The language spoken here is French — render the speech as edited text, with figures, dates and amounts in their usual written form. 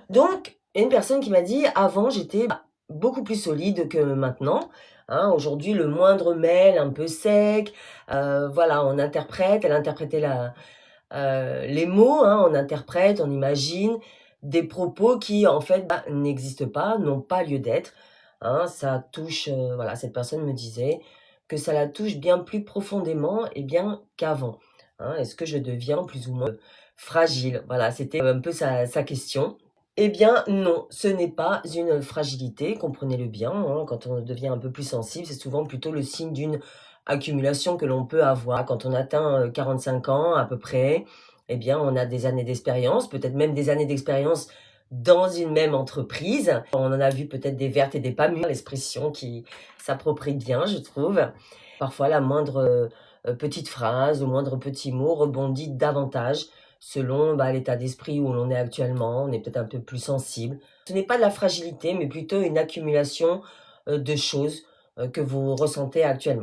Donc, une personne qui m'a dit: «Avant, j'étais, beaucoup plus solide que maintenant, hein. Aujourd'hui, le moindre mail un peu sec, voilà, on interprète». Elle interprétait les mots, hein, on interprète, on imagine des propos qui, en fait, n'existent pas, n'ont pas lieu d'être, hein. Ça touche, voilà, cette personne me disait que ça la touche bien plus profondément et bien qu'avant, hein. Est-ce que je deviens plus ou moins fragile? Voilà, c'était un peu sa question. Eh bien non, ce n'est pas une fragilité, comprenez-le bien, hein. Quand on devient un peu plus sensible, c'est souvent plutôt le signe d'une accumulation que l'on peut avoir. Quand on atteint, 45 ans à peu près, eh bien, on a des années d'expérience, peut-être même des années d'expérience dans une même entreprise. On en a vu peut-être des vertes et des pas mûres, l'expression qui s'approprie bien, je trouve. Parfois, la moindre, petite phrase, le moindre petit mot rebondit davantage selon, l'état d'esprit où l'on est actuellement. On est peut-être un peu plus sensible. Ce n'est pas de la fragilité, mais plutôt une accumulation, de choses, que vous ressentez actuellement.